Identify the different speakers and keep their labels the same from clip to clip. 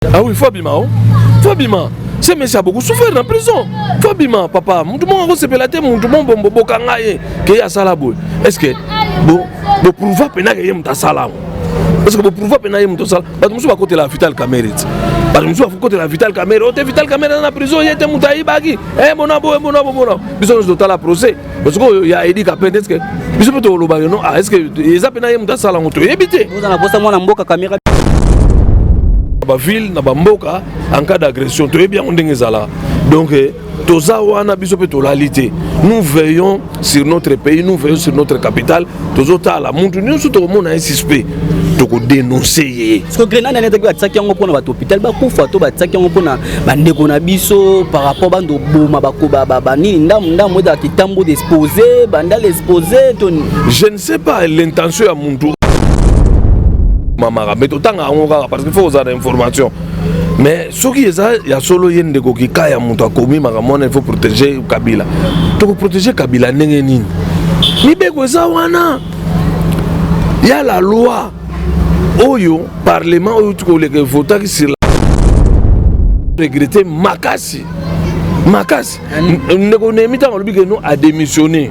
Speaker 1: Ah oui, Fabima, Fabima. C'est mais ça a beaucoup souffert en prison. Fabima, papa, tout le monde se pelate, tout le monde bombo kangaye, que y a ça là bas. Est-ce que bon prouver pena que y a muta salam. Parce que bon prouver pena y a muta salam. Parce que nous sommes à côté de la Vital Caméra. Parce que nous sommes à côté de la Vital Caméra. Oh, Vital Caméra dans la prison, y a des muta ibagi. Mon abo. Bisous nous doit la procès. Parce que y a Eddie Capet. Est-ce que bisous peut le bagage non? Ah, est-ce que y a pena y a muta salam on te éviter.
Speaker 2: Vous en avez posé moi na mboka caméra.
Speaker 1: Ville na bamboka en cas d'agression tu es bien on là donc toza wana biso pe tolalité nous veillons sur notre pays, nous veillons sur notre capitale tozota la muntu nous surtout mon un suspect to ko dénoncer
Speaker 2: parce que grenade na ndeko atsaki yango pona ba hôpital ba kufa to ba tsaki yango pona ba ndeko na biso par rapport bando boma ba nini ndamu da kitambo d'exposer banda l'exposer to
Speaker 1: je ne sais pas l'intention ya muntu Mamara, mais autant parce qu'il faut avoir des informations. Mais ce qui est ça, il y a solo yen de qui kaya muta komi maramona, il faut protéger Kabila. Donc protéger Kabila n'engeni. Ni bego ça wana. Il y a la loi. Oyo parlement oyo tu collègue voter sur la regretter Makasi. Nego nemita on lui que nous a démissionné.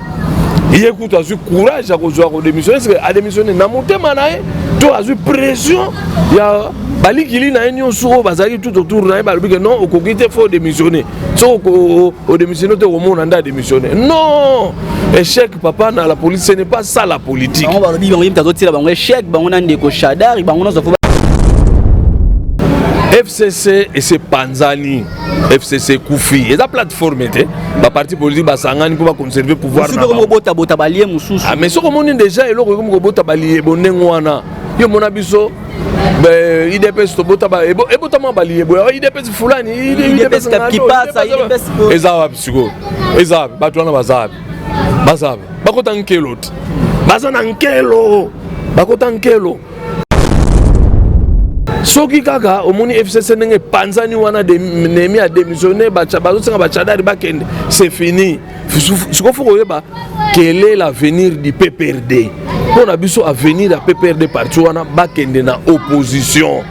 Speaker 1: Il écoute à ce courage à démissionner, parce qu'à démissionner, n'a monté manae, tu as eu pression, il y a Bali qui n'a rien sur Bazari tout autour, non, au coquille, il faut démissionner. Sauf au démissionner, au monde, on a démissionné. Non! Échec, papa, dans la police, ce n'est pas ça la politique.
Speaker 2: On va dire, on a échec, on a des cochadars, on a
Speaker 1: FCC et c'est Panzani, FCC Koufi. Et la plateforme était, la partie politique Basangani pour conserver le pouvoir. Ah mais ce qu'on est déjà, et là comme robot balié, bon n'engwana. Yo mon abisso, ben IDPS to botaba, et botama balié, IDPS fulani, IDPS
Speaker 2: qui passe, IDPS.
Speaker 1: Ezab psycho, Ezab, batwana bazab, bakotankelo, bazanankelo, bakotankelo. Soki kaka omoni FCC nenge Panzani wana de nemi a démissionné bazo senga bachadari bakende c'est fini siko faut koyeba quel est l'avenir du PPRD pour abiso avenir à PPRD parti wana bakende na opposition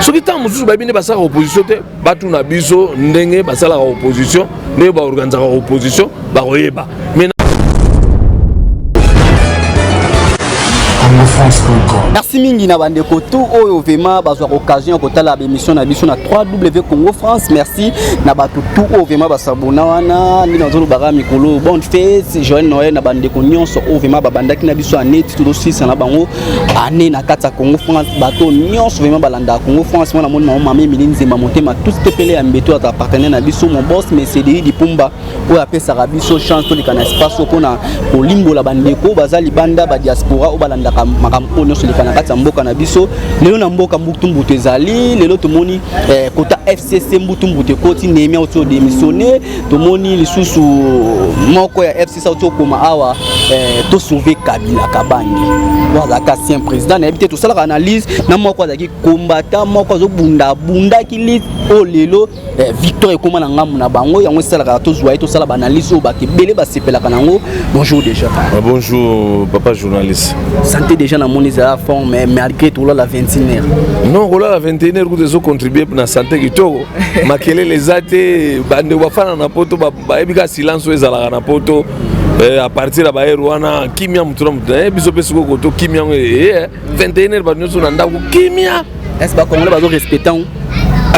Speaker 1: soki tant mususu babine basala opposition te batu na biso ndenge basala opposition ndenge ba organiser opposition ba koyeba mais
Speaker 2: merci mingi na bandeko tout oyo vraiment bazwa occasion ya kotala émission na biso na 3W Congo France. Merci na bato tout oyo vraiment basabona wana ndina nzolo bara mikolo bonne fête Joël Noël na bandeko nyonso oyo vraiment babandaki na biso aneti tout aussi na bango ane na kata Congo France bato nyonso vraiment balanda Congo France mona moni mama Miline Nzemba Motema tout tepele ya mbeto ata partenaire na biso mon boss mais CDI Dipumba oyo apesa biso chance to likana espace pona kolimbola bandeko bazali banda ba diaspora o balanda makambo nyonso likana kati ya mboka na biso lelo na mboka mbutumbutu ezali lelo tomoni kota FCC mbutumbutu koti nemia oto démissionner tomoni lisusu moko ya FCC oto koma awa to sauver Kabila Kabandi voilà kasien président na habité tout ça la analyse na moko azaki combattant moko zo bunda ki o lelo victoire ekoma na ngambu na bango yango sala to zwa to sala analyse o bakebele basepela kanango. Bonjour déjà.
Speaker 1: Bonjour papa journaliste.
Speaker 2: Santé déjà na moni à fond mais malgré tout là la 21h.
Speaker 1: Non, la 21h vous devez contribuer pour la santé qui togo. Makele les athées bande wafana na poto ba ebika silence ezala na poto à partir de ba Rwanda kimia mutuna mutuna biso pesiko koto kimia 21h ba nyoso na ndako kimia.
Speaker 2: Est-ce ba congolais bazo respectant?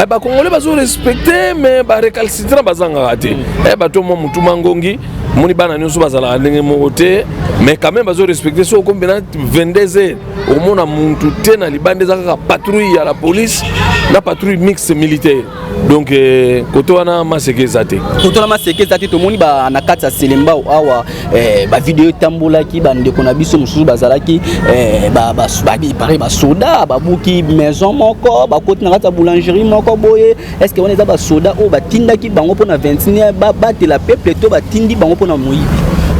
Speaker 1: Eh ba congolais bazo respecter mais ba récalcitrant bazanga raté. Eh ba to mo mutuma ngongi moni bana nyonso bazala ndenge moko te mais quand même bazo respecter so comme bena 22h au mona muntu te na libande zaka patrouille ya la police na patrouille mixte militaire donc koto wana masekeza te
Speaker 2: to moni ba na kati ya Selemba awa ba vidéo tambolaki ba ndeko na biso mususu bazalaki ba pare ba soda ba buki maison moko ba koti na kati ya boulangerie moko boye est-ce que on eza ba soda o ba tindaki bango pona 21 ba batela peuple to ba tindi bango pona moyibi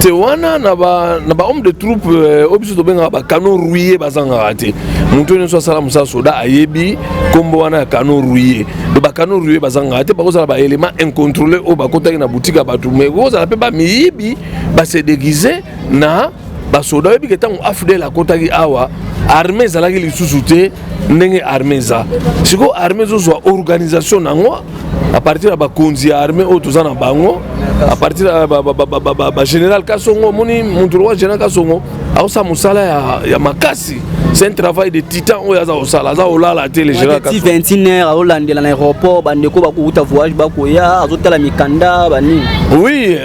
Speaker 1: te wana na ba homme de troupe obiso to benga ba canon rouillé bazanga raté muntu nyonso asala musa soda ayebi kombo wana canon rouillé ba canon rouillé bazanga raté ba kozala ba élément incontrôlé o ba kotaki na boutique ba tout mais kozala pe ba miyibi ba se déguiser na basoda oyebi ke ntango afdel akotaki awa armée ezalaki lisusu te ndenge armée eza sikoyo armée ezozwa organisation nango à partir ya bakonzi ya armée oyo toza na bango à partir ya bagénéral Kasongo moni montolo wa général Kasongo aosala mosala ya makasi. C'est un travail de titan oyo aza osala aza olala te le général Kasongo
Speaker 2: 21h aolandela na aéroport bandeko bakuta voyage bakoya azotala mikanda bani.
Speaker 1: Oui,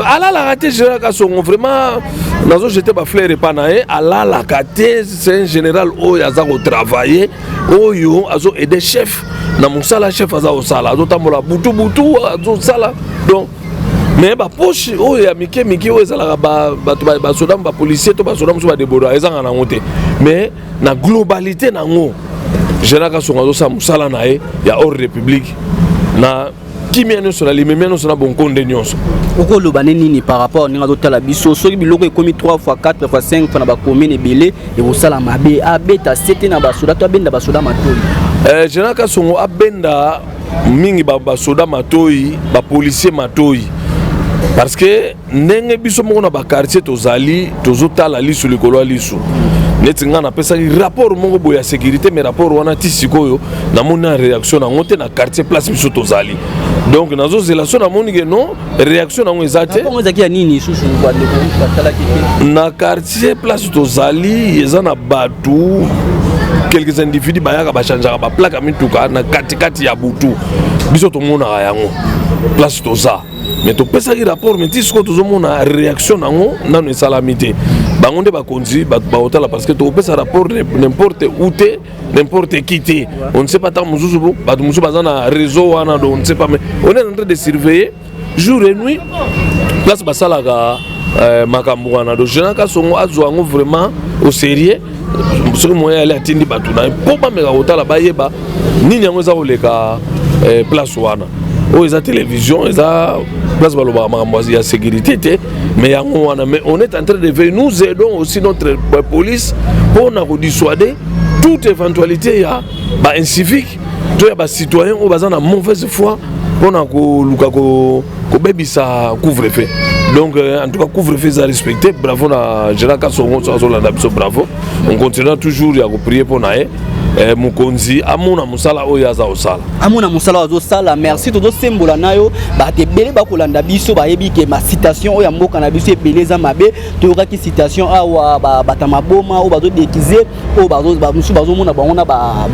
Speaker 1: alalaka te général Kasongo vraiment nazo jeter ba fleur epa na ye alalaka te. C'est un général oyo aza kotravailler oyo azo aider chef na mosala chef aza osala azotambola butu azosala donc mais ba poche oyo ya mike oyo ezalaka ba soda ba policier to ba soda musu ba débora ezanga nango te mais na globalité nango général Kasongo azosala mosala na ye ya hors république na kimia nyonso na limemia nyonso na bonkonde nyonso.
Speaker 2: okoloba nini par rapport ninga azotala biso soki biloko ekomi 3 fois 4 fois 5 fois na bacommune ebele ekosala mabe abeta sete na basoda to abenda basoda matoi.
Speaker 1: Général Kasongo abenda mingi basoda matoi bapolicier matoi parce que ndenge biso moko na bakartier tozali tozotala lisu likolo ya lisu neti nga napesaki rapport moko boye ya sécurité mais rapport wana ti sikoyo namoni na réaction nango te na quartier place biso tozali donc nazozela so namoni ke non réaction nango eza te na quartier place tozali eza na batu quelques individus bayaka bachangeaka baplaka mituka na katikati ya butu biso tomonaka yango place toza mais topesaki rapport mais ti sikoyo tozomona réaction nango nano esalami te bango nde bakonzi baotala parce que topesa rapport n'importe où te n'importe qui te on ne sait pas tant mosusu bato mosusu baza na réseau wana donc on ne sait pas mais on est en train de surveiller jour et nuit place basalaka makambo wana donc Général Kasongo azwa yango vraiment au sérieux soki moyen ale atindi bato na mpo bameka kotala bayeba nini yango eza koleka place wana oyo eza télévision eza place balobaka makambo ya sécurité te mais yango wana mais on est en train de veiller nous aidons aussi notre police mpona kodissuader toute éventualité ya baincivique to ya bacitoyen oyo baza na mauvaise foi mpona koluka kobebisa couvre-feu. Donc en tout cas couvre-feu est respecté. Bravo na Général Kasongo bravo. On continuera toujours à prier pour nae. Mukonzi amona musala oyo aza osala.
Speaker 2: Amona musala oyo sala merci todo sembola nayo ba te bele ba kolanda biso ba yebi ke ma citation oyo mboka na biso ebeleza mabe to yoka ki citation awa ba tamaboma o bazo déguiser o bazo ba musu bazo mona ba ona ba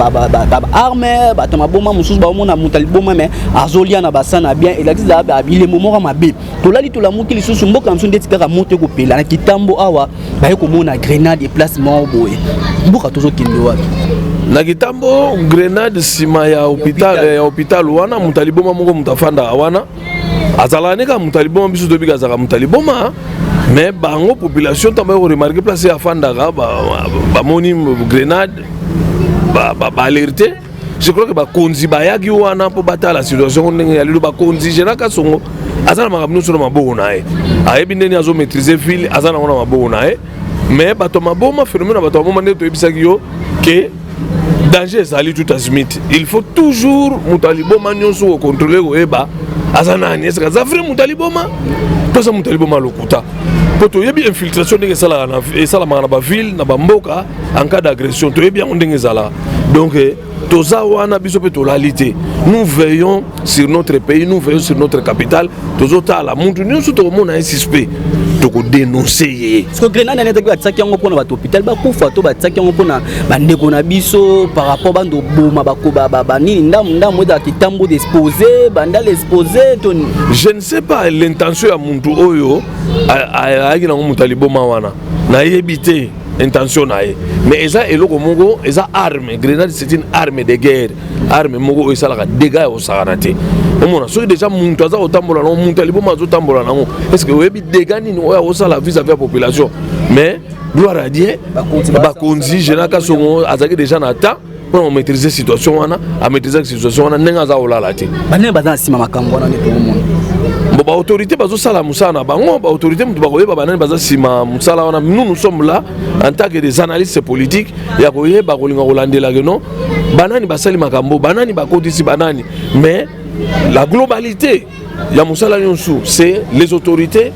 Speaker 2: arme ba tamaboma musu ba mona mutaliboma mais azolia na basana bien et là ba bile momora mabe to lali to la mukili susu mboka nso ndeti kaka moto ko pela na kitambo awa ba yeko mona grenade déplacement boye mboka tozo kende wapi
Speaker 1: na kitambo grenade sima ya hôpital wana mutaliboma moko mutafanda wana azalani ka mutaliboma biso dobika zaka mutaliboma mais bango population tamba ko remarquer place ya fanda ka ba moni grenade ba alerter. Je crois que ba konzi ba yaki wana po batala situation ndenge ya lelo ba konzi Général Kasongo azana makamno sur maboko nae ayebi ndeni azo maîtriser ville azana ona maboko nae mais bato maboma phénomène bato maboma ndeto ebisaki yo que danger ezali tout azimit. Il faut toujours mutaliboma nyonso contrôler koyeba azana ni est-ce que ça vrai mutaliboma to ça mutaliboma lokuta poto yebi infiltration ndenge sala na ba ville na ba mboka en cas d'agression to yebi ndenge zala donc toza wana biso pe tolalité. Nous veillons sur notre pays, nous veillons sur notre capitale. Tozota la muntu nyonso to mona un suspect to ko dénoncer.
Speaker 2: Parce que grenade na teki atsaki yango pona ba hôpital ba kufa to ba tsaki yango pona bandeko na biso par rapport bando boma ba nini ndamu da kitambo d'exposer banda l'exposer to.
Speaker 1: Je ne sais pas l'intention ya muntu oyo ayaki na mutaliboma wana na yebite intention nae mais eza eloko moko eza arme grenade c'est une arme de guerre arme moko esalaka dégâts au sarate omona soki déjà muntu aza otambola na muntu aliboma azotambola nango est-ce que oyebi dégâts nini oyo osala vis-à-vis la population mais gloire à Dieu bakonzi Général Kasongo azaki déjà na temps pour maîtriser situation wana a maîtriser situation wana ndenge aza olala te
Speaker 2: bane baza sima makambo wana neto omona
Speaker 1: ba autorité bazo sala musana bango ba autorité mutu bakoyeba banani baza sima musala wana nous sommes là en tant que des analystes politiques ya koyeba kolinga kolandela que non banani basali makambo banani bakotisi banani mais la globalité ya musala nyonso c'est les autorités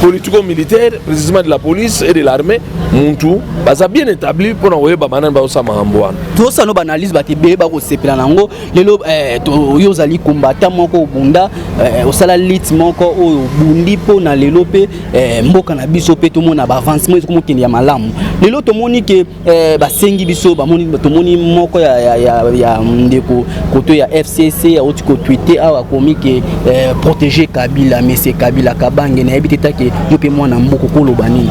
Speaker 1: politico-militaire, précisément de la police et de l'armée, Muntu, ça bien établi pour envoyer Babanan Baosa Mahamboan.
Speaker 2: Tout ça, nous analyse Batibé, Bakoseplanango, les Yozali combattant Moko Bunda, au Salalit Moko, au Bundi, pour na lelope, Mboka na biso, tout le monde a avancement, comme qu'il y a malam. Les lots, tout le monde qui Basengi biso, Bamoni, tout le monde Moko, ya Ndeko, côté ya FCC, ya Otiko Twitter, à comique protéger Kabila, mais c'est Kabila Kabange, na habité que yopé moi na Mboko Kolobani.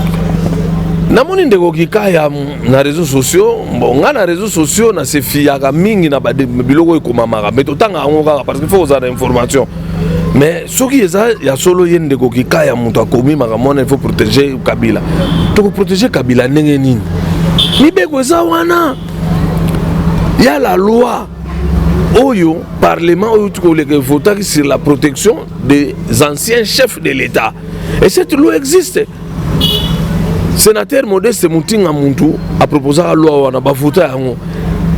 Speaker 1: Namoni ndeko kikaya na réseaux sociaux, bon nga na réseaux sociaux na se fiaka mingi na biloko ekomamaka mais totanga yango kaka parce qu'il faut oza na information. Mais soki eza ya solo ye ndeko kikaya mutu akomi makamona il faut protéger Kabila. Toko protéger Kabila ndenge nini? Mibeko eza wana. Ya la loi Oyo, Parlement, Oyo votaki sur la protection des anciens chefs de l'État. Et cette loi existe. Sénateur Modeste Moutinga Muntu a proposé la loi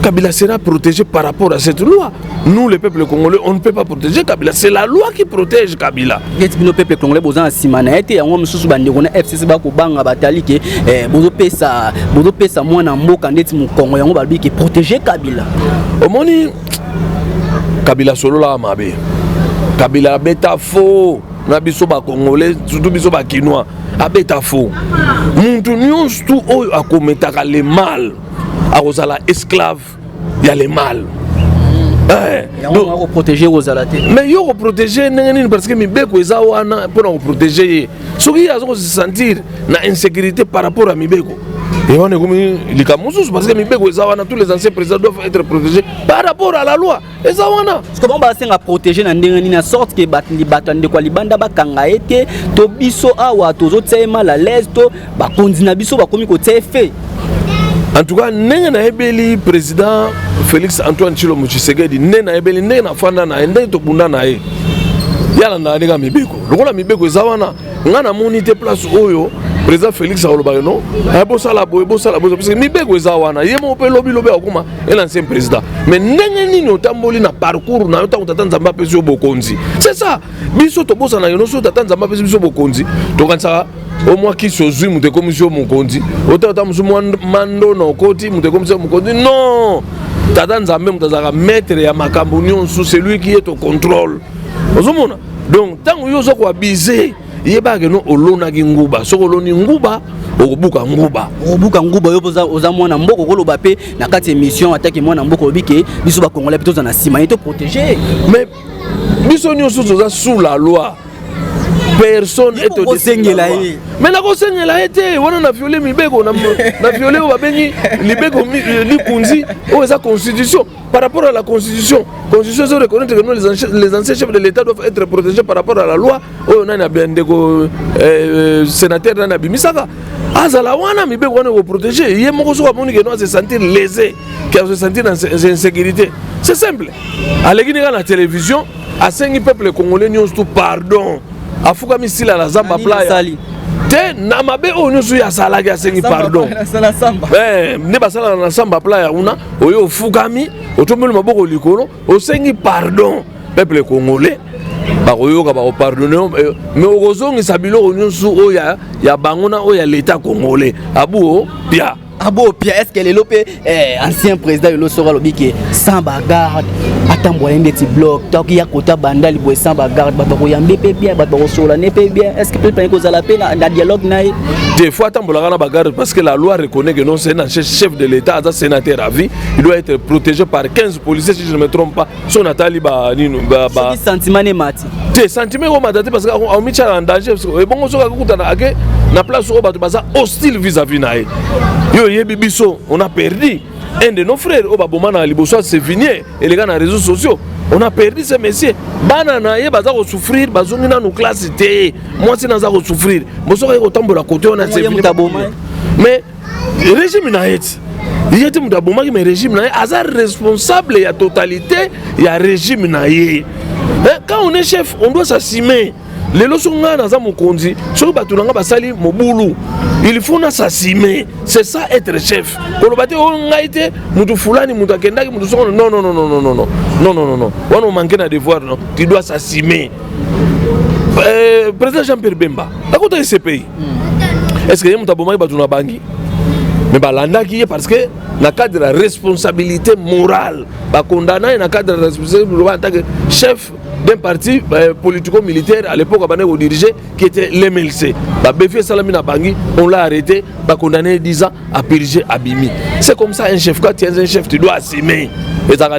Speaker 1: Kabila sera protégé par rapport à cette loi. Nous, le peuple congolais, on ne peut pas protéger Kabila. C'est la loi qui protège Kabila.
Speaker 2: Le peuple congolais, vous avez simanete, et on se bande on FCC Bakobanga Batali que bozo pesa moi na mboka ndeti mu Congo yango balbi qui protéger Kabila.
Speaker 1: Omoni Kabila solo la mabe. Kabila beta faux. Na biso ba congolais, surtout biso ba kinois. Abeta faux. Muntu nyonso tout oyo akometaka le mal. Arosala esclave, il y a le mal.
Speaker 2: Donc protéger Rosalate.
Speaker 1: Mais il faut protéger parce que Mibeko ezawana pour protéger. Ce qui a se sentir na insécurité par rapport à Mibeko. Et on est comme les Kamoussous parce que Mibeko ezawana tous les anciens présidents doivent être protégés par rapport à la loi. Ezawana.
Speaker 2: Comment on va protéger na ndengeni sorte que batandi batande kwa libanda bakanga ete to biso awa tozo tsema la l'aise to ba kondina biso ba komi ko tsefe.
Speaker 1: En tout cas, le président Félix Antoine Tshilombo Tshisekedi na fanda na ende to bunda na ye. Yala na ndega mibeko. Lokola mibeko ezawana ngana monite place oyo président Félix Aolobaka no. Bosala parce que mibeko ezawana yemo pe lobi akuma l'ancien président. Mais ndenge nini otamboli na parcours na yota utata nzamba pesi yo bokonzi. C'est ça. Biso to bosana yo no so tata nzamba pesi biso bokonzi. To kansa au moins qui se joue de commission Mukondi autant mando no koti de commission Mukondi non tata nzambe mutazaka maître ya makambo nyonso celui qui est au contrôle ozomona donc tant yo zo ko biser yeba ke no olona ki nguba soko loni nguba obuka nguba
Speaker 2: yo oza mwana mboko koloba pe na kati émission attaque mwana mboko obike biso ba congolais plutôt na sima to protéger
Speaker 1: mais biso nyonso toza sous la loi. Personne est au dessus de la loi. Mais na kosengela été wana na violer mibeko na violer obabengi libeko likunzi o eza constitution par rapport à la constitution se reconnaître que nous les anciens chefs de l'État doivent être protégés par rapport à la loi o na bendeko sénateur na bimisaka azala wana mibeko wana ko protéger yé moko so amoni que nous se sentir lésé qui se sentir en insécurité c'est simple alekini na télévision a sengi peuple congolais nyonso tout pardon afuka misila la zamba playa te na mabe onyo su ya salaki asengi pardon ne basala na samba playa una oyo fukami otombeli maboko likolo osengi pardon peuple congolais bakoyoka bako pardonner mais okozongisa biloko nyonso oya ya bangona oya l'état congolais abuo pia
Speaker 2: est-ce que les lopé ancien président le sera lobi que sans bagarre atamboya ndeti bloc donc ya kota bandali boy sans bagarre ba ko yambe pe bien ba ko sola ne pe bien est-ce que peut pas cause la peine na dialogue naï
Speaker 1: des fois atambola na bagarre parce que la loi reconnaît que non c'est un chef de l'état un sénateur à vie il doit être protégé par 15 policiers si je ne me trompe pas son atali ba nino ba
Speaker 2: sentiment ne mati
Speaker 1: des sentiments au matati parce que on mit en danger et bon so ka kuta na ake na place au bato baza hostile vis-à-vis naï yo yebi biso on a perdu un de nos frères au babomana liboso c'est fini et les gars dans les réseaux sociaux on a perdu ce messieurs banana ye baza ko souffrir bazongi na nos classes té moi c'est naza ko souffrir moso ka ko tambola côté on a c'est fini mais régime na yeti yeti mutaboma mais régime na azar responsable ya totalité ya régime na ye quand on est chef on doit s'assumer les leçons dans mon conduit sur batunanga basali mobulu il faut s'assumer c'est ça être chef on va dire on a été mutu fulani mutu akendaki mutu soko non on manque na devoir non tu dois s'assumer président Jean-Pierre Bemba akota CPI est-ce que yé mutabomaki batu na bangi mais balandaki parce que na cadre de la responsabilité morale condamné na cadre de la responsabilité morale en tant que chef d'un parti politico-militaire à l'époque on dirigeait qui était l'MLC. Béfier Salamina Bangi, on l'a arrêté, condamné 10 ans à purger Abimi. C'est comme ça un chef, quand tu es un chef, tu dois assumer. Et ça rend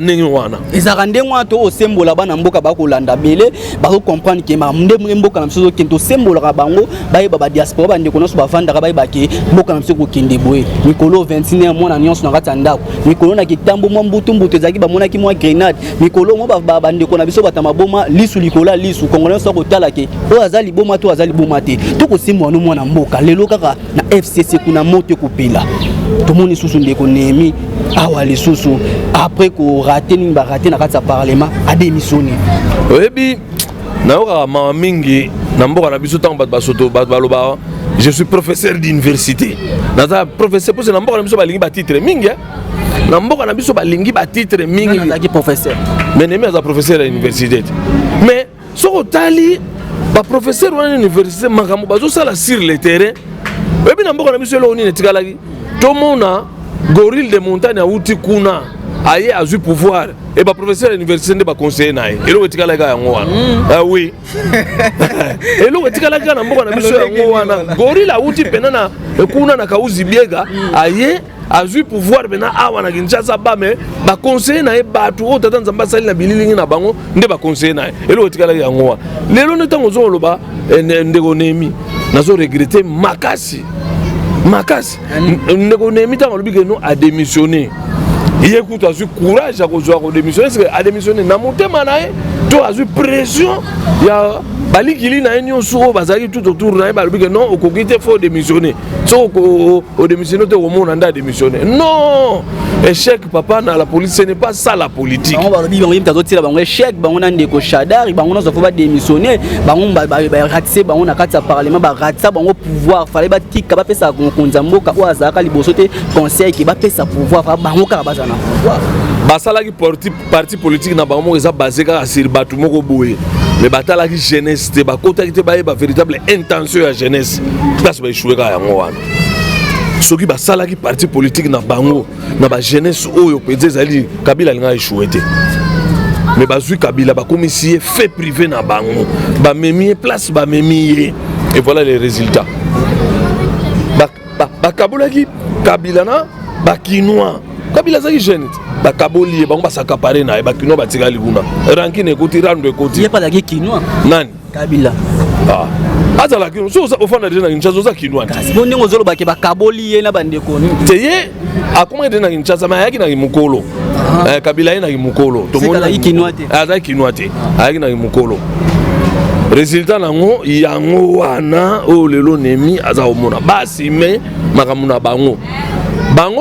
Speaker 2: et ça rend au symbole là-bas dans Mboka Bakolanda Belé, bako comprendre que ma Mboka na mso kento symbole rabango, ba diaspora ba ndeko noso ba vanda ba ke Mboka na mso ko kende boye. Mikolo 29 mois na nyonso na katanda. Mikolo na kitambo mo mbutu zaki ba mona ki mo grenade. Mikolo mo ba ndeko na biso batama boma lisu likola lisu congolais so ko tala ke o azali boma to azali boma te. To ko simwa no mwana Mboka lelo kaka na FCC kuna moto ko pela. To moni susu ndeko nemi awa les susu après ko raté ni ba raté na kata parlement a démissionné.
Speaker 1: Oyebi na oka mama mingi na Mboka na biso tango ba soto ba loba je suis professeur d'université. Na professeur pour na Mboka na biso ba lingi ba titre mingi na Mboka na biso ba lingi ba titre mingi
Speaker 2: na ki professeur.
Speaker 1: Mais nemi as professeur à l'université. Mais soko tali ba professeur à l'université makambo bazo sala sur le terrain. Oyebi na Mboka na biso lo ni netikala tomona gorille de montagne a outi kuna aye a eu pouvoir et ba professeur à l'université ne ba conseiller nae elo wetikala ga yango wana ah oui elo wetikala ga na Mboka na biso yango wana gorille a outi penana kuna na kauzi biega aye a eu pouvoir bena awa na Kinshasa ba me ba conseiller nae batu o tata nzamba sali na bililingi na bango nde ba conseiller nae elo wetikala ga yango wana lelo ne tango zo loba ndeko nemi nazo regretter makasi ndeko nemi tango lobi que non a démissionné. Il écoute a eu courage à démissionner parce que a démissionné na motema na to a eu pression ya balikili na enyo suro bazaki tout autour na ba lobi que non okokite faut démissionner so o démissionner te omona nda démissionner non échec papa na la police ce n'est pas ça la politique
Speaker 2: on va lobi bango tazo tira bango échec bango na ndeko Shadari bango na faut pas démissionner bango ba ratise bango na kati ya parlement ba ratisa bango pouvoir fallait ba tika ba pesa konza Mboka o azaka liboso te conseil ki ba pesa pouvoir fa bango ka ba zana pouvoir
Speaker 1: basalaki parti politique na bango eza basé kaka sur batu moko boye mais batalaki jeunesse te bakotaki te baye ba véritable intention ya jeunesse place ba échouer ka yango wana soki basalaki parti politique na bango na ba jeunesse oyo peze ezali Kabila linga échouer te mais bazui Kabila bakomisie fait privé na bango bamemi place bamemi et voilà les résultats bakabolaki Kabila na bakinois Kabila zaki jeune bakaboli bango basakapare na bakinois batikali kuna ranki ne koti rando ekoti
Speaker 2: yepa daki kinois
Speaker 1: nani
Speaker 2: Kabila
Speaker 1: azala kino so ofana de na Kinshasa za kinois
Speaker 2: kasi bonde ngozolo bake bakaboli ye na bandeko ni
Speaker 1: teye akoma de na Kinshasa ma yaki na mukolo Kabila ina mukolo
Speaker 2: to mona kinois te
Speaker 1: azaki kinois te ayaki na mukolo résultat nango yango wana o lelo nemi aza omona basi me makamuna bango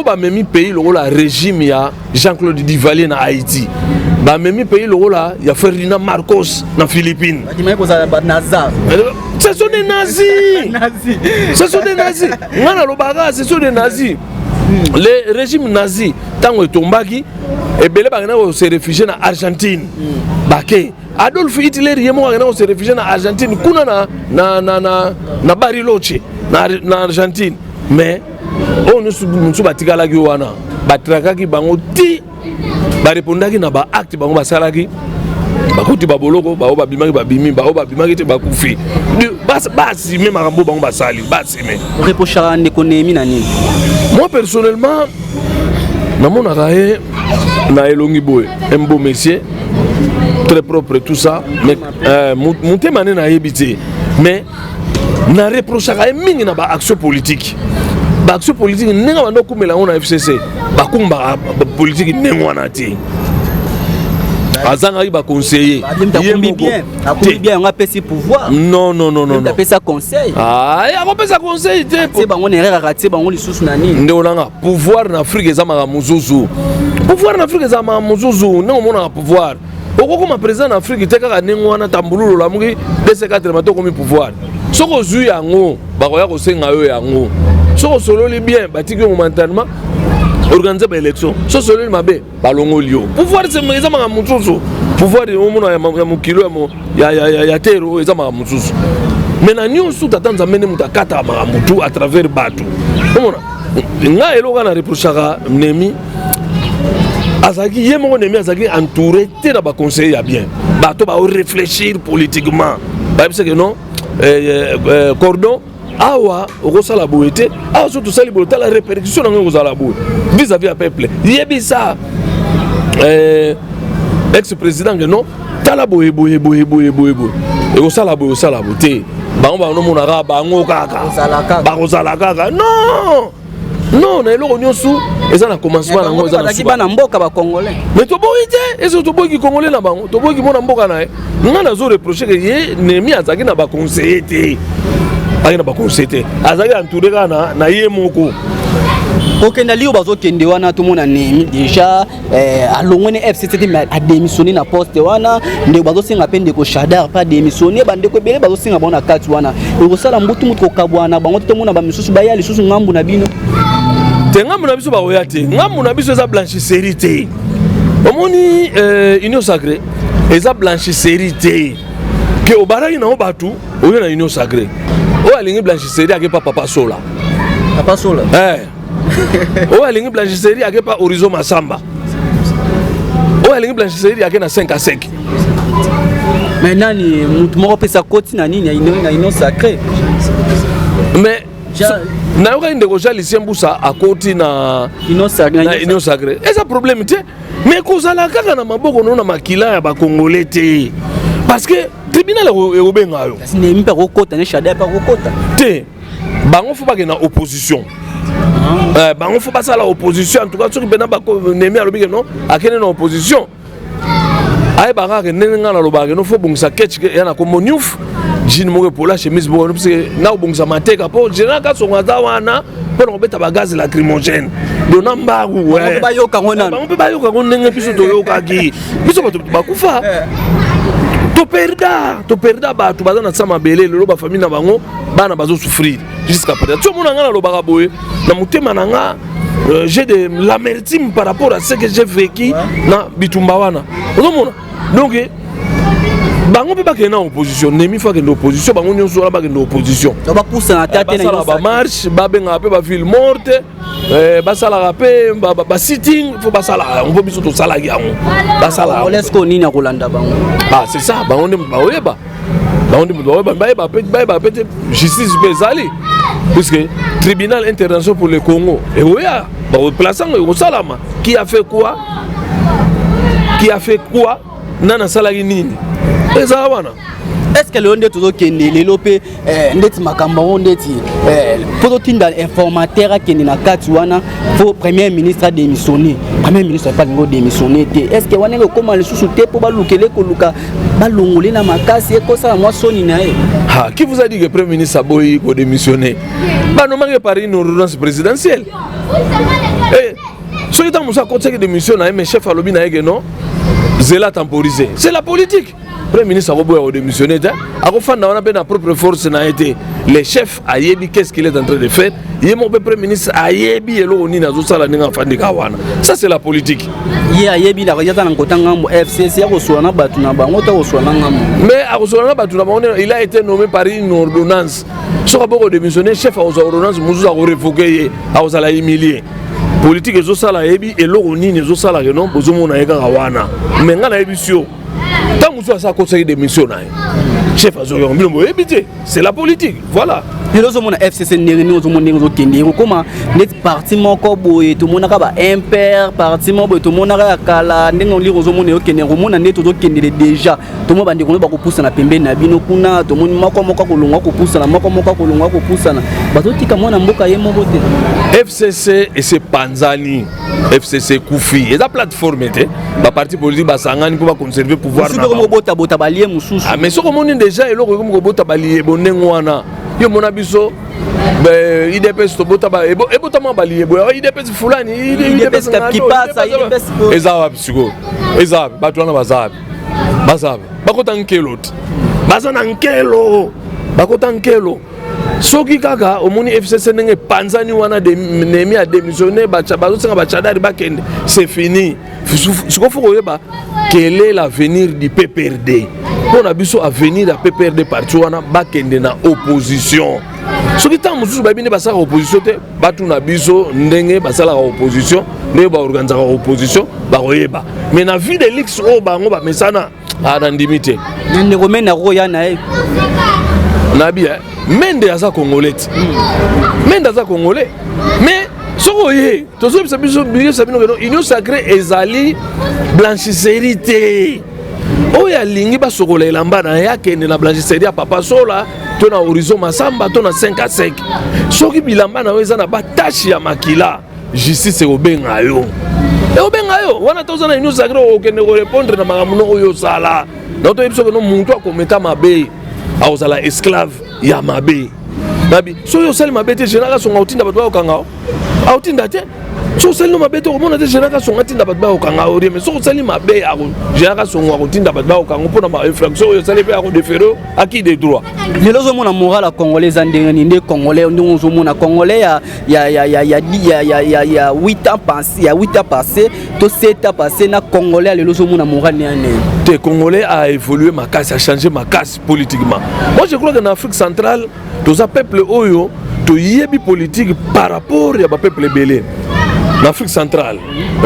Speaker 1: ba memi pays lokola régime ya Jean-Claude Duvalier na Haïti ba memi pays lokola ya Ferdinand Marcos na Philippines ce sont des nazis ce sont des nazis ngana lobaka ce sont des nazis les régimes nazis tango tombaki ebele bangena se réfugier na Argentine bake Adolf Hitler yemo bangena se réfugier na Argentine kuna na Bariloche na Argentine mais on nous batikala ki wana batrakaki bango ti barepondaki na ba acte bango basalaki bakuti baboloko bao babimaki babimi bao babimaki te bakufi basi même makambo bango basali basi mais
Speaker 2: reprochera ndeko nemi na nini
Speaker 1: moi personnellement namonaka na elongi boye un beau monsieur très propre tout ça mais motema ne nayebi te mais na reprochaka mingi na ba action politique action politique nenga bando kumela on na FCC bakumba politique nengwana te azanga ba conseiller
Speaker 2: bien on a pesi pouvoir
Speaker 1: non
Speaker 2: on pesa conseil
Speaker 1: ya ko pesa conseil te
Speaker 2: c'est bango nerera raté bango lisusu na nini
Speaker 1: ndolanga pouvoir na Afrique ezama muzuzu pouvoir na Afrique ezama muzuzu nengo mona pouvoir okoko ma président na Afrique te kaka nengwana tambululu la muki DC4 mato komi pouvoir soko zu yango bakoya ko senga yo yango soko solo li bien batiki momentanément organiser ba élection so solo li mabe balongo lio pouvoir c'est meza manga mutusu pouvoir de ya mokilo ya tero eza makambo mosusu maintenant nyonso tata nzambe nde moto akataka makambo tu à travers bato omona nga eloko na reprochaka Nemi azalaki ye moko Nemi azalaki entouré te na baconseiller ya bien bato réfléchir politiquement bayebisa ke non cordon awa okosala boye te awa so tosali boye tala répercussion nango ekozala boye vis-à-vis ya peuple yebisa ex-président que non tala boye ekosala boye te bango banomonaka bango kaka bakozala kaka non na eloko nyonso eza na commencement nango eza na
Speaker 2: suba na mboka ba congolais
Speaker 1: mais toboyi te ezo toboyi congolais na bango toboyi mona mboka na ye nga nazo reprocher que ye Nemi azaki na ba conseiller te ayina ba conseiller te azaki entouré kana na ye moko.
Speaker 2: Ok, na liyo bazo kende wana tout monde Nemi déjà alongwe ne FCT mais a démissionné na poste wana nde bazo singa pende ko Shadar pas démissionné bande ko belé bazo singa bona kati wana ko sala mbutu mutu ko kabwana bango tout monde ba misusu ba ya lisusu ngambu na bino
Speaker 1: te ngambu na biso ba oya te ngambu na biso eza blanchisserie te omoni union sacrée eza blanchisserie te ke obaraki na obatu oyo na union sacrée o alingi blanchisserie ake pa papa sola o alingi blanchisserie ake pa Horizon Masamba o alingi blanchisserie ake na 5 à 5
Speaker 2: mais nani mutu moko pesa koti na nini na union sacrée
Speaker 1: mais na yoka ndeko ja Lucien Mbusa akoti na union sacrée eza problème te mais kozala kaka na maboko no na makila ya ba congolais te parce que tribunal erobenga yo
Speaker 2: Nemi pa kokota ne Shadar pa kokota
Speaker 1: te bango fo ba na opposition bango fo basala opposition en tout cas soki bena Nemi alobi ke non akene na opposition ay banga ke nenga na lobaka no fo bungisa ketch ya na kombo Newf jini moko pola chemise bo no parce na bungisa mateka po jena ka songa za wana pona obeta ba gaz lacrymogène dona mbaku
Speaker 2: ba yoka ngona
Speaker 1: bango ba yoka ngonenge biso to yoka ki biso ba kufa to perda bato baza na sama belé lelo ba famille na bango bana bazo souffrir jusqu'à peut-être tout monde ngana lobaka boye na mutema nanga j'ai de l'amertume par rapport à ce que j'ai vécu na bitumba wana otomona donc bango pe bakena opposition Nemi fa ke opposition bango nyonso la bakena opposition
Speaker 2: ba pousse na tête na
Speaker 1: ba marche ba benga pe ba ville morte ba sala pe ba sitting faut ba sala on peut biso to sala yango ba sala
Speaker 2: on laisse ko nini ya kolanda bango
Speaker 1: c'est ça bango ndem ba oyeba ba peut justice bezali puisque tribunal international pour le Congo et oya ba plaçant au salama qui a fait quoi nana salaki nini eza wana
Speaker 2: est-ce que le onde tout kende lelo pe ndeti makamba ondeti poto tinda informateur kende na kati wana fo premier ministre a démissionné premier ministre pas ngo démissionné est-ce que wana comment le sous te po balukele koluka balongole na makasi e kosa moi soni na e
Speaker 1: qui vous a dit que premier ministre aboyi ko démissionner ba no manque par une ordonnance présidentielle so ita musa conseil de démission na mais chef alobi na yeke non zela temporisé c'est la politique. Premier ministre a démissionné, on a propre force n'a été les chefs à Yebi qu'est-ce qu'il est en train de faire. Il mon premier ministre à Yebi et l'oni na sala ninga fandi kawana. Ça c'est la politique.
Speaker 2: Ya Yebi la regata na kota ngambo FCC ko soana batu na bango ta ko soana ngambo.
Speaker 1: Mais a soana batu na bango il a été nommé par une ordonnance. So ko démissionné chef à ordonnance muzu a révoquer a osala humilier. Politique ezo sala Yebi et l'oni ezo sala que non bozomo na yeka kawana. Mais ngana Yebi sio tant que ça conseil de mission chef c'est la politique voilà
Speaker 2: et là mon FCC néréno mon néréno kende comment net parti moko boye tout mon akaba impair parti moko tout mon akaba kala ndengo li rozo mon kende romona net to kende déjà tout mon bande ko ba ko poussa na pembe na bino kuna to mon moko kolonga ko poussa na moko kolonga ko poussa na bato tika mona mboka ye moko te
Speaker 1: FCC et c'est Panzani FCC Koufi et la plateforme était ba parti politique ba sangani pour conserver pouvoir
Speaker 2: na bota balié mususu
Speaker 1: mais ce qu'on déjà et lo ko bota balié bonengo wana yo mona biso IDPS to bota ba ebota ma balié bo IDPS fulani
Speaker 2: IDPS qui passe IDPS
Speaker 1: ezaba psycho ezaba batwana bazabe bakota nkelot bazana nkelo bakota nkelo soki kaka omoni FCC ndenge Panzani wana de Nemi a démissionné bazo senga bachadari bakende c'est fini ce qu'il faut koyeba quel est l'avenir du PPRD. On a besoin avenir du PPRD parti wana bakende na opposition. Ce qui tant mususu ba bine basala opposition te batu na biso ndenge basala opposition ne ba organiser opposition ba koyeba. Mais na vie de l'X o bango ba mesana a ndimité.
Speaker 2: Ne remena roya na e.
Speaker 1: Nabi Mende aza congolais. Mende aza congolais. Mais sokoye tozo biso union sacrée ezali blanchisserie te. Oya lingi ba sokola elamba na yake na blanchisserie ya papa sola to na horizon masamba to na 5 à 5. Soki bilamba na weza na ba tache ya makila justice obenga yo. E obenga yo wana tozo na union sacrée okende ko répondre na magamuno oyo sala. Na to biso no muntu akometa mabe aozala esclave ya mabe. Nabi so yo sel mabe te jenaka songa utinda batwa okanga. Autinda te so sel no mabe te omona te jenaka songa tinda batwa okanga ori mais so sel mabe ako jenaka songa utinda batwa okanga pona ma infraction yo sel pe ako de ferro acquis des droits.
Speaker 2: Les lozo mona moral congolais andengani ndé congolais ndonzo mona congolais ya 8 ans passé, ya 8 ans passé, to 7 ans passé na congolais les lozo mona moral né.
Speaker 1: Le Congolais a évolué ma casse, a changé ma casse politiquement. Moi je crois que dans l'Afrique centrale, tous un peuple oyo, to yebi politique par rapport à peuple belé. L'Afrique centrale,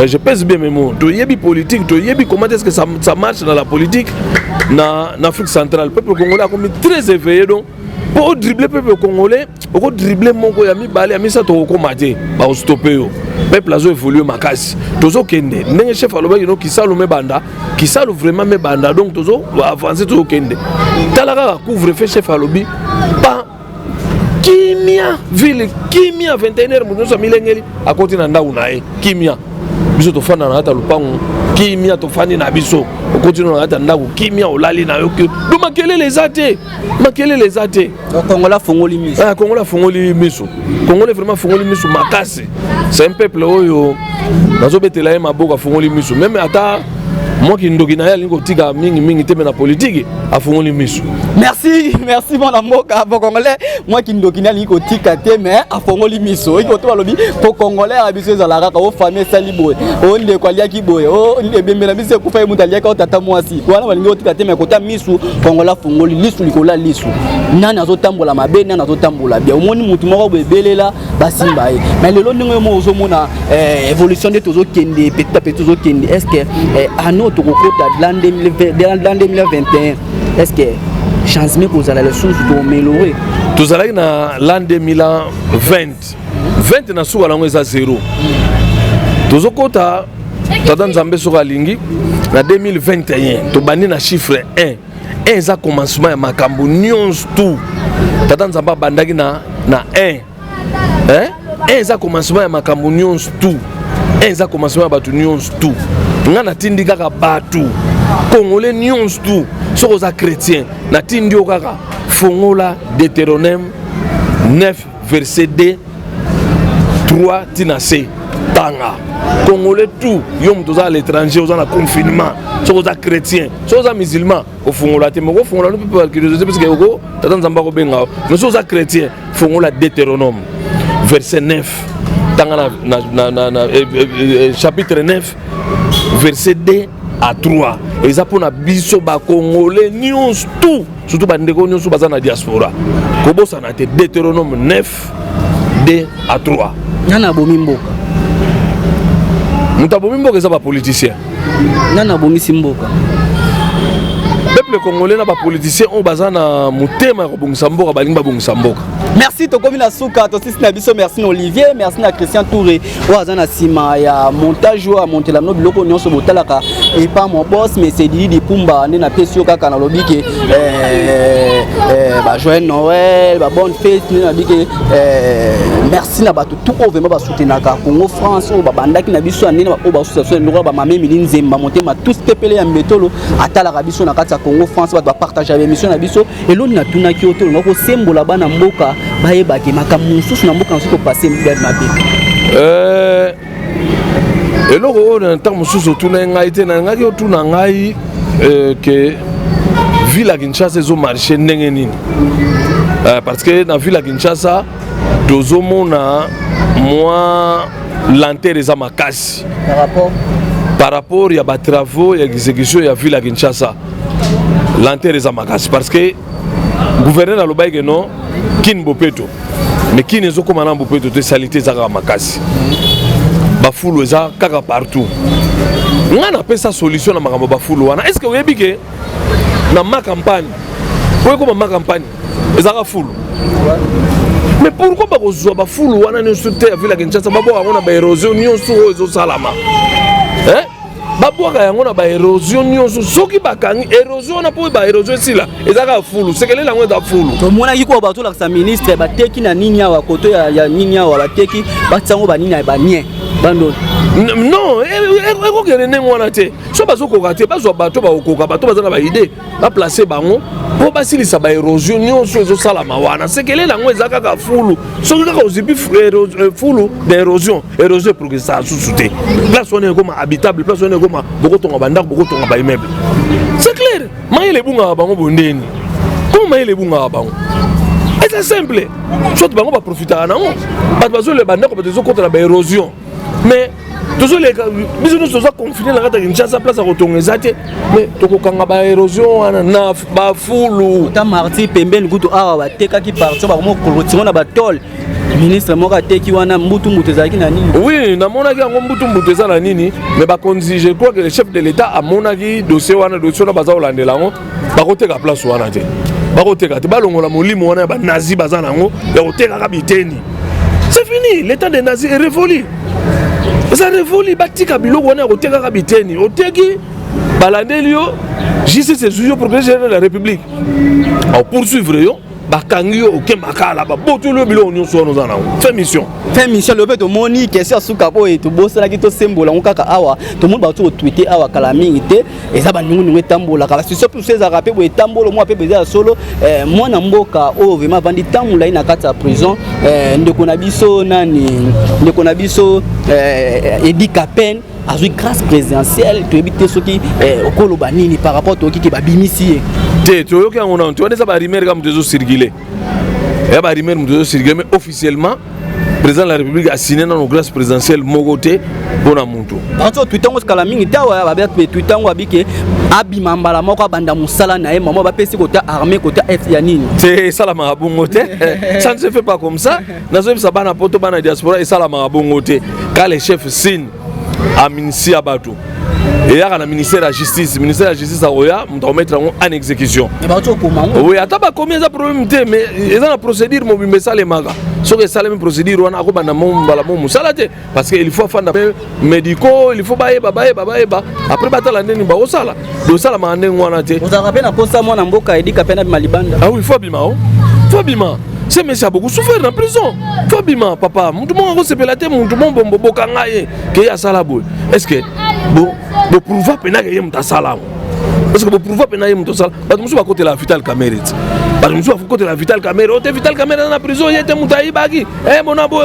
Speaker 1: je pèse bien mes mots. To yebi politique, to yebi comment est-ce que ça marche dans la politique dans l'Afrique centrale. Le peuple congolais a comme très éveillé donc. Pour dribbler le peuple congolais, pour dribbler mon goyami balé, ami ça to commater, ba stopper yo. Peuple a évolué ma casse. Tozo kende. N'engue chef aloba kino qui salo me banda, qui salo vraiment me banda. Donc tozo avancer tozo kende. Talaga couvre fait chef alobi pas Kimia ville Kimia 21h muno so milengeli a côté na ndauna Kimia. Biso to fana na ata lupango Kimia to fani na biso. Continue na ata ndaku Kimia olali na yo que do makele les athées. Makele les athées.
Speaker 2: Congolais fongoli miso.
Speaker 1: Ah Congolais fongoli miso. Congolais vraiment fongoli miso makasi. C'est un peuple oyo nazo betela ma boka fongoli miso. Même ata moi qui ndoki na ya lingo tika mingi te na politique a fongoli miso.
Speaker 2: Merci mon amour pour congolais. Moi qui ndoki na lingo tika te mais a fongoli miso. Iko to balobi pour congolais a biso za la kaka o famille saliboy. O nde kwa lia kiboy. O nde bembela biso ku fa mutalia ka tata mwasi. Wana balingo tika te mais kota miso congolais fongoli lisu likola lisu. Nana azotambola mabe nana azotambola bien. Omoni mutu moko bebelela basimba ye. Mais lelo ndenge mo ozomona évolution de tozo kende petit à petit tozo kende. Est-ce que notre l'an 2021 est-ce que changement pour la leçon pour améliorer
Speaker 1: tout ça là dans l'an 2020 na sous la ngeza 0 tozo kota tata nzambe so kalingi na 2021 to bandi na chiffre 1 eza commencement ya makambo nyonso tout tata nzamba bandaki na 1 eza commencement ya makambo nyonso tout eza commencement ya batu nyonso tout nga natindi kaka batu congolais nyonso tout soko za chrétien natindi yo kaka fongola Deutéronome 9 verset 2 3 tina C tanga congolais tout yo muto za à l'étranger oza na confinement soko za chrétien soko za musulman ofongola te moko fongola no people curiosité parce que oko tata nzamba ko benga no soko za chrétien fongola Deutéronome verset 9 tanga na chapitre 9 verset 2 à 3 et ça pour na biso ba congolais nyonso tout surtout ba ndeko nyonso baza na diaspora kobosa na te Deutéronome 9 2 à 3
Speaker 2: nana bomi mboka
Speaker 1: muta bomi mboka za ba politicien
Speaker 2: nana bomi simboka
Speaker 1: peuple congolais na ba politicien on baza na mutema ko bongisa mboka balinga bongisa mboka.
Speaker 2: Merci Tokomi na Souka, Tosis Nabiso, merci Olivier, merci à Christian Touré. Ouazana Sima, il y a montage ou à monter la noble logo non sur Botalaka et pas mon boss, mais c'est Didi Pumba, Nena Pesio Kaka na lobby que joyeux Noël, bonne fête, merci na batu tout vraiment ba soutenir ka Congo France ou banda ki na biso nena ba association ndoko ba mame milinze ba monter ma tous pepele ya mbetolo atala ka biso na kati ya Congo France ba partager avec mission na biso et l'on na tuna ki oto ngoko sembola bana mboka baye baki makambo susu na mboka nsuko passer mbele mabe
Speaker 1: et loko na ntango susu tuna ngai te na ngai otuna ngai que ville à Kinshasa zo marché ndenge nini parce que dans ville à Kinshasa tozomona moi l'enterre eza makasi
Speaker 2: par rapport
Speaker 1: par rapport à des travaux et exécution de la ville de Kinshasa. L'enterre est makasi parce que le gouverneur a dit que non, qui ne peut pas. Mais qui ne peut pas de salité à makasi. Bafoulou est kaka partout. On a appelé ça solution à Bafoulou. Est-ce que vous avez dit que dans ma campagne, vous voyez comment ma campagne est foule? Mais pourquoi pas que Bafoulou on a une structure à ville de Kinshasa, on a une érosion sur Salama. Hein? Babouaka yango na ba érosion nyonso soki bakangi érosion na po ba érosion sila ezaka fulu sekele lango da fulu
Speaker 2: to mona yiko ba to la sa ministre ba teki na nini ya koto ya nini ya ba teki ba tsango ba nini ba nie bando
Speaker 1: non eko kere ne ngwana te so bazoko kate bazwa bato ba okoka bato bazana ba idée ba placer bango po basilisa ba érosion nyonso ezo sala mawana sekele lango ezaka ka fulu soki kaka ozipi fulu d'érosion érosion pour que ça sous-souté place on est comme habitable place on est comme beaucoup tonga bandak beaucoup tonga ba immeuble c'est clair maïle bunga bango bondeni comment maïle bunga bango c'est simple soit bango ba profiter na ngo ba bazo le bandak ba dezo contre la érosion mais toujours les bisous nous sommes confinés la rata Kinshasa place à retourner zate mais toko kanga ba érosion na ba fulu
Speaker 2: ta marti pembeni kutu awa ba teka ki parti ba mo kolotimo na ba tol ministre moka teki wana mbutu mbutezaki na nini
Speaker 1: oui na monaki yango mbutu mbuteza na nini mais ba konzi je crois que le chef de l'état a monaki dossier wana dossier na baza olandela ngo ba koteka place wana te ba koteka te ba longola molimo wana ba nazi baza nango ya koteka ka biteni c'est fini l'état des nazis est révolu ça révolu batika biloko wana ya koteka ka biteni oteki balandeli yo justice c'est pour président de la république au poursuivre yo bakangiyo oke makala ba boto le bilo onyo so no zana fait mission
Speaker 2: le beto moni question suka po et to bosala ki to sembola ngaka awa to mo ba to tweeter awa kala mingi te eza ba ningu tambola kala si so plus ces arabe bo tambolo mo pe beza solo mo na mboka o vraiment bandi tamula ina kata prison ndeko na biso nani ndeko na biso Edi Kapen a eu grâce présidentielle to ebité soki okolo banini par rapport to ki ba bimisi
Speaker 1: te to yoki ngona to wana ba rumeur comme des circuler et ba rumeur des circuler mais officiellement président de la République a signé dans nos grâce présidentielle mogote bona muntu
Speaker 2: bato tuitango skala mingi tawa ba be tuitango abike abima mbala moko banda musala na ye maman ba pesi kota armée kota F ya nini
Speaker 1: c'est ça la marabongote ça ne se fait pas comme ça nazo bisa bana poto bana diaspora et ça la marabongote quand les chefs signent à ministère bato et à la ministère de la justice a oya on mettre en exécution oui ata ba combien ça problème mais ils ont la procédure mo bimesa les maga so que ça la même procédure on a ko bana mo bala mo musala te parce que il faut faire médicaux il faut baeba après batala ndeni ba osala do sala mande ngwana te
Speaker 2: vous avez na posa mo na mboka Edi Kapen na malibanda
Speaker 1: ah oui faut bima c'est monsieur a beaucoup souffert en prison faut bima papa tout le monde se pelater tout le monde bombo kangaye que ya sala boy est-ce que bon prouver pena que yem ta sala parce que pour prouver pena yem ta sala ba musu ba côté la vital caméra ba musu ba côté la vital caméra o te vital caméra na prison yete mutai bagi bonabo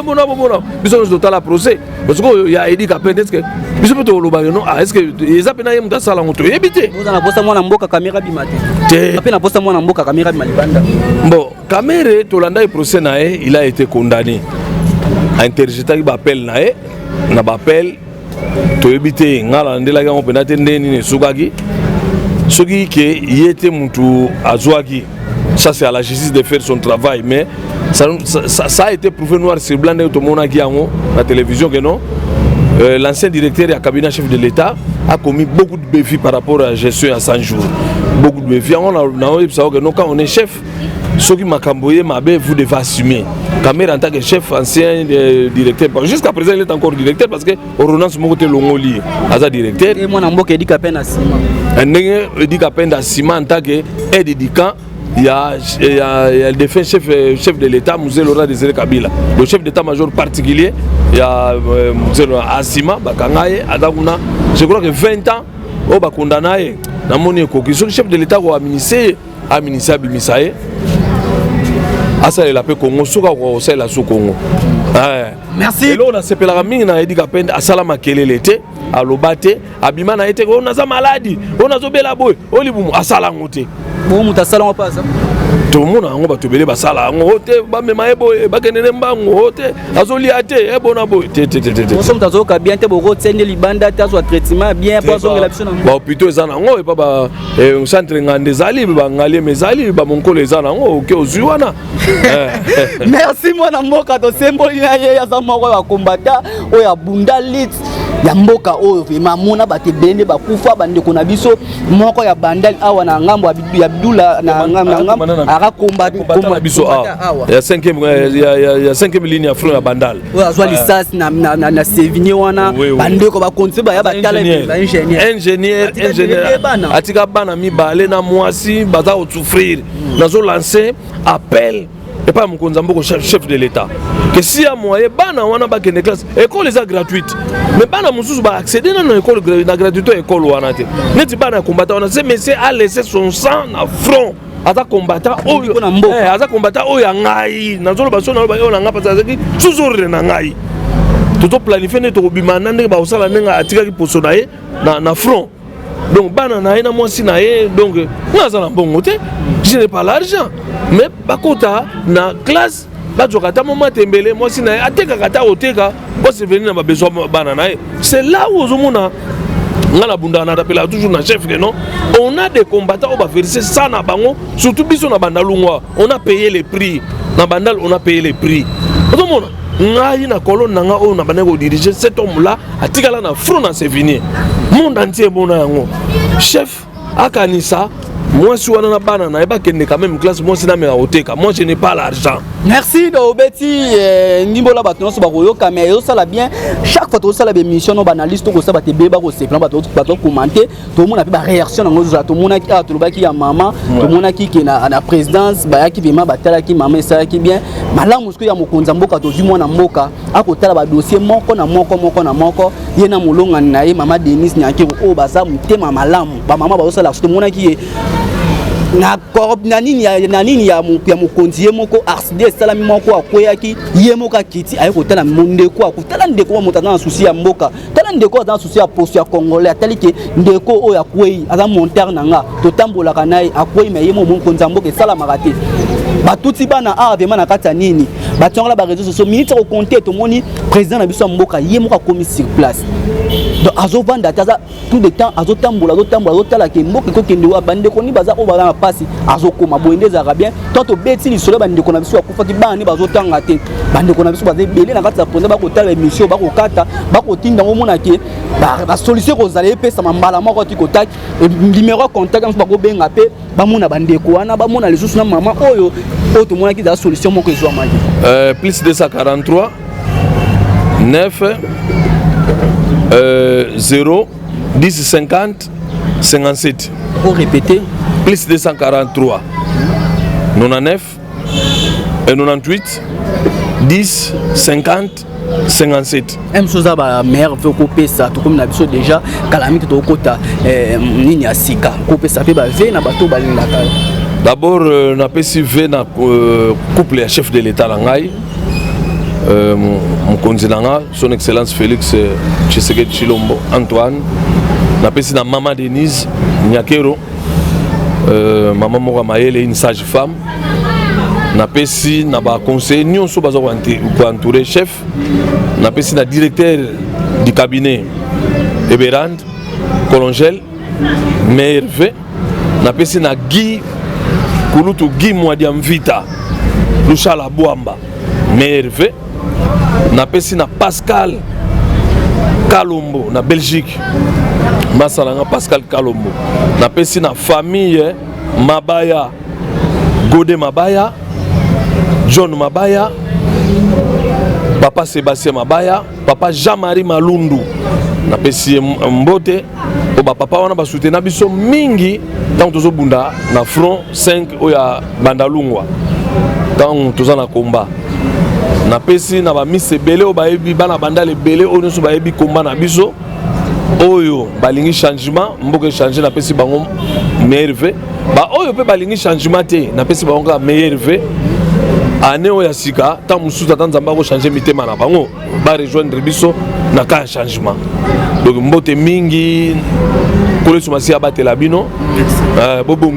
Speaker 1: biso nous total la procès parce que ya Edi Kapen est-ce que biso peut lo ba non est-ce que eza pena yem ta sala ngoto ebité
Speaker 2: vous na posa mwana mboka caméra bimate te apena posa mwana mboka caméra bimalibanda
Speaker 1: bon caméra to landa procès nae il a été condamné à interjeter ba appel nae na ba appel to ebité ngala ndela ga opena te ndeni ne sugaki soki ke yete mutu azwaki ça c'est à la justice de faire son travail mais ça a été prouvé noir sur blanc de mona ki yango la télévision que non l'ancien directeur et cabinet chef de l'État a commis beaucoup de bévis par rapport à la gestion à 100 jours beaucoup de bévis on a que non quand on est chef ceux qui m'a camboyé vous devez assumer Kamer en tant que chef ancien directeur jusqu'à présent il est encore directeur parce que ordonnance mon côté longoli asa directeur
Speaker 2: et moi na mboka Edi Kapen na sima
Speaker 1: Edi Kapen na sima en tant que aide du camp il y a le défunt chef de l'État Mzee Laurent Désiré Kabila le chef d'état-major particulier il y a Mzee Asima Bakangaye Adaguna je crois que 20 ans au bakondanaye na moni ko ki chef de l'État ko administrer Bimisaye asa la paix Congo soka ko sala so Congo
Speaker 2: merci
Speaker 1: et là on a sepelé mingi na Edi Kapen asala makelele te alobate abima na ete on a za maladie on a zo bela boy olibumu asala ngote
Speaker 2: bon mutasala on passe
Speaker 1: tout le monde a un peu de basala, on hote, bamemaebo, bakenembango, hote, azoli ate, ebona boy,
Speaker 2: nous sommes dans un bien, te libanda, ta soit traitement bien, pas sur l'option.
Speaker 1: Bon, plutôt zanango, et pas un centre des ali, bangalé mes ali, bamonko les zanango, ok, aux Zuana.
Speaker 2: Merci, mon amour, quand on symbole, il y a un mort à combattre, ou à bundalit. Ya mboka oyo vema mona bate bende bakufa bande kona biso moko ya bandali awa na ngambo ya Abdula na ngambo aka combattre
Speaker 1: biso awa ya 5e ligne ya front ya bandali
Speaker 2: oyo azwa lisasi na Sévigné wana bande ko ba konse ba ya batala ingénieur atika bana mibale na mwasi baza ko souffrir nazo lancer appel et pas mon konzambo chef de l'état que si a moyen bana wana ba kende classe école est gratuite mais bana mususu ba accéder na école na gratuité école wana te neti bana combattant on ce monsieur a laissé son sang na front ata combattant oyo ata combattant oyo ngai nazolo baso na bayo na ngapa tsaki toujours na ngai toto planifier ne to bimana ndenge ba osala ndenge atika ki poso na ye na front donc bana na ye na mwasi na ye donc naza na bongo te je n'ai pas l'argent mais bakota na classe bazokata mama tembele mwasi na ye ateka kata oteka ko se venir na ba besoin bana na ye c'est là où ozomona ngala bunda na rappela toujours na chef non on a des combattants on va verser ça na bango surtout biso na bandalungwa on a payé les prix na bandal on a payé les prix ozomona ngai na colonne nanga o na baneko diriger cet homme là atikala na front na Sévigné monde entier bona yango chef akanisa moi si on a bana na eba kende quand même classe moi c'est na mera oteka moi je n'ai pas l'argent. Merci de obeti nimbola bato so ba koyoka mais yo sala bien chaque fois to sala be mission no banaliste ko sa ba te beba ko se plan bato commenter to mona pe ba réaction na ngozo to mona ki to lobaki ya mama to mona ki na présidence ba ya ki bema batala ki mama ça ki bien malamu sko ya mokonza mboka to jumwa na mboka akotala ba dossier moko na moko ye na molonga na ye mama Denis Nyakiro o baza mutema malamu ba mama ba sala to mona ki na nini ya mokonzi moko arside salami moko akoyaki ye moko akiti aye kotala mondeko akotala ndeko wa motana na souci ya mboka tala ndeko dans souci ya poste ya congolais atali ke ndeko oyo akwei aza montaire nanga totambola kanaye akwei mais ye mo mokonzi mboka sala makate batuti bana vraiment na kata nini batongola ba réseaux sociaux minute au compter to moni président na biso mboka ye moko akomi sur place donc azovanda taza tout le temps azotambola azotala ke mboka ko kende wa bande ko ni baza o bana pasi azokoma boende za bien toto beti lisolo bande ko na biso akufa ki bana bazotanga te bande ko na biso baze belé na kata ponda bakotala émission bakokata bakotinda ngo mona ke ba solution ko zala epesa mambala moko ti kotaki numéro contact ko bako benga pe ba mona bande ko wana ba mona lisusu na mama oyo tout le monde qui a la solution mon que je vois
Speaker 1: plus 243 9 0 10 50 57.
Speaker 2: Pour répéter
Speaker 1: plus 243 99 98 10 50 57.
Speaker 2: Même chose à ma mère veut couper ça tout comme la biso déjà calamité to kota nini ya sika couper ça fait ba ve na bato balinga kala.
Speaker 1: D'abord, on a PCV na couple chef de l'État Langai, mon candidat, son Excellence Félix Tshisekedi Tshilombo Antoine, na PCV na maman Denise Nyakero, maman Mora Maëlle, une sage femme, na PCV na ba conseiller nous sommes pour entourer chef, na PCV na directeur du cabinet Eberand, Colongel, Merve, na PCV na Guy Kulutu Guy Mwadiamvita Lushala Bouamba Merve na pesi na Pascal Kalombo na Belgique Masalanga Pascal Kalombo na pesi na famille Mabaya Godé Mabaya John Mabaya Papa Sébastien Mabaya Papa Jean-Marie Malundu na pesi mbote oba papa wana ba soutenir biso mingi tant tozo bunda na front 5 oya bandalungwa tant toza na combat na pesi na ba mise belé oba ebi bana bandale belé ono so ba ebi combat na biso oyo balingi changement mboke changer na pesi bango merve ba oyo pe balingi changement te na pesi bango merve ane oya sika tant musuta tant nzamba ko changer mitema na bango ba rejoindre biso na ka changement donc mbote mingi kole sumasi abatela bino Bobo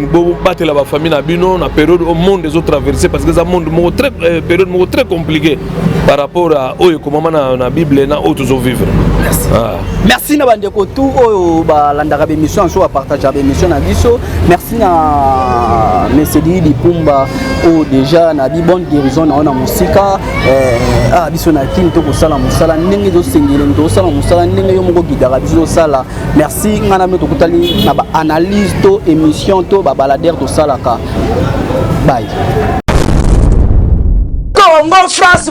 Speaker 1: battre la famille na bino na période au monde des autres traversés parce que c'est un monde très période très compliqué par rapport à oyo comment na Bible na autres vivre.
Speaker 2: Merci. Merci na bande ko tout oyo ba landaka be mission so partager be mission na biso. Merci na Mesedi Lipumba o déjà na bi bonne guérison na musika biso na kin to ko sala musala ndenge do sengele ndo sala musala ndenge yo moko gidara biso sala. Merci ngana me to kutali na ba analyse to émission to ba balader to salaka. Bye. Congo France.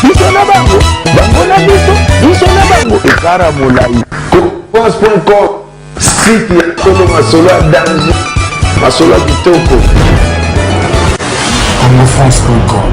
Speaker 2: Bisona bango. Bango na biso. Bisona bango.
Speaker 3: Ekara molai. France.com. Site ya Tolo Masolo danger. Masolo kitoko.
Speaker 4: CongoFrance.com